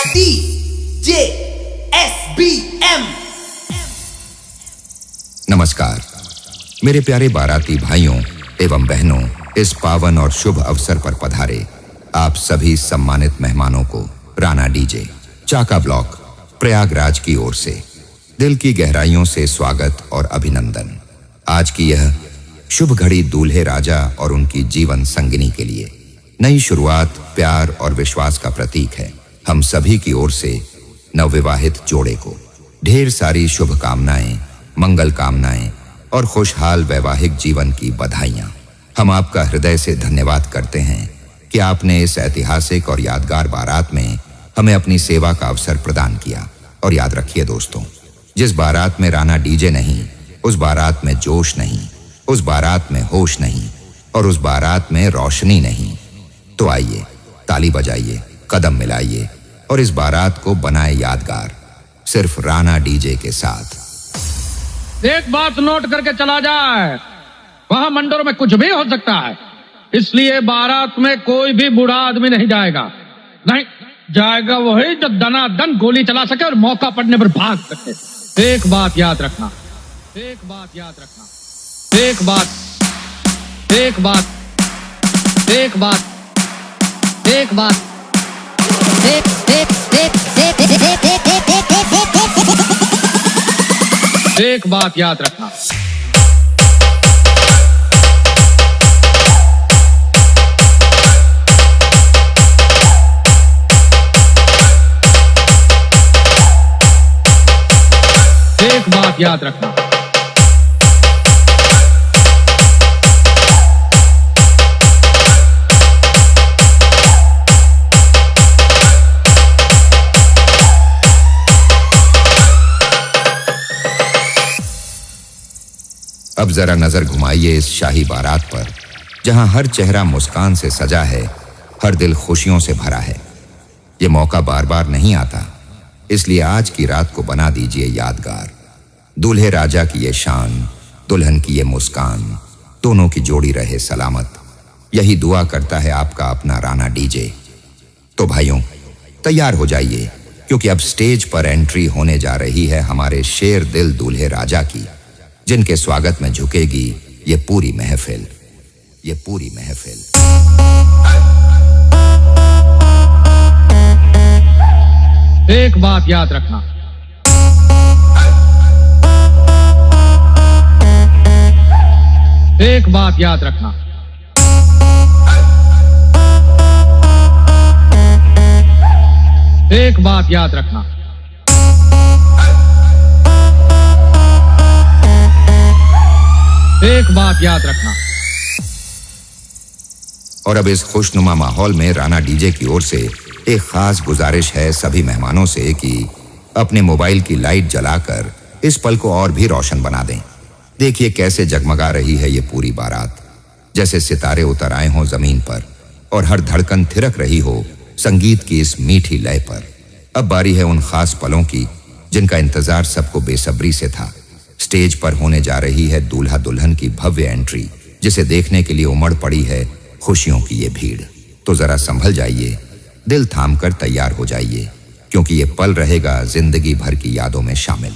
DJSBM। नमस्कार मेरे प्यारे बाराती भाइयों एवं बहनों, इस पावन और शुभ अवसर पर पधारे आप सभी सम्मानित मेहमानों को राणा डीजे चाका ब्लॉक प्रयागराज की ओर से दिल की गहराइयों से स्वागत और अभिनंदन। आज की यह शुभ घड़ी दूल्हे राजा और उनकी जीवन संगिनी के लिए नई शुरुआत, प्यार और विश्वास का प्रतीक है। हम सभी की ओर से नवविवाहित जोड़े को ढेर सारी शुभकामनाएं, मंगल कामनाएं और खुशहाल वैवाहिक जीवन की बधाइयां। हम आपका हृदय से धन्यवाद करते हैं कि आपने इस ऐतिहासिक और यादगार बारात में हमें अपनी सेवा का अवसर प्रदान किया। और याद रखिए दोस्तों, जिस बारात में राणा डीजे नहीं, उस बारात में जोश नहीं, उस बारात में होश नहीं और उस बारात में रोशनी नहीं। तो आइए ताली बजाइए, कदम मिलाइए और इस बारात को बनाए यादगार, सिर्फ राणा डीजे के साथ। एक बात नोट करके चला जाए, वहां मंदिरों में कुछ भी हो सकता है, इसलिए बारात में कोई भी बूढ़ा आदमी नहीं जाएगा। नहीं जाएगा वही जो दनादन गोली चला सके और मौका पड़ने पर भाग सके। एक बात याद रखना, एक बात याद रखना, एक बात, एक बात, एक बात, एक बात, एक बात याद रखना। एक बात याद रखना। अब जरा नजर घुमाइए इस शाही बारात पर, जहां हर चेहरा मुस्कान से सजा है, हर दिल खुशियों से भरा है। ये मौका बार बार नहीं आता, इसलिए आज की रात को बना दीजिए यादगार। दूल्हे राजा की ये शान, दुल्हन की ये मुस्कान, दोनों की जोड़ी रहे सलामत। यही दुआ करता है आपका अपना राणा डीजे। तो भाइयों तैयार हो जाइए, क्योंकि अब स्टेज पर एंट्री होने जा रही है हमारे शेर दिल दूल्हे राजा की, जिनके स्वागत में झुकेगी ये पूरी महफिल, ये पूरी महफिल। एक बात याद रखना, एक बात याद रखना, एक बात याद रखना। एक बात याद रखना। और अब इस खुशनुमा माहौल में राणा डीजे की ओर से एक खास गुजारिश है सभी मेहमानों से कि अपने मोबाइल की लाइट जलाकर इस पल को और भी रोशन बना दें। देखिए कैसे जगमगा रही है ये पूरी बारात, जैसे सितारे उतर आए हों जमीन पर और हर धड़कन थिरक रही हो संगीत की इस मीठी लय पर। अब बारी है उन खास पलों की जिनका इंतजार सबको बेसब्री से था। स्टेज पर होने जा रही है दूल्हा दुल्हन की भव्य एंट्री, जिसे देखने के लिए उमड़ पड़ी है खुशियों की ये भीड़। तो जरा संभल जाइए, दिल थाम कर तैयार हो जाइए, क्योंकि ये पल रहेगा जिंदगी भर की यादों में शामिल।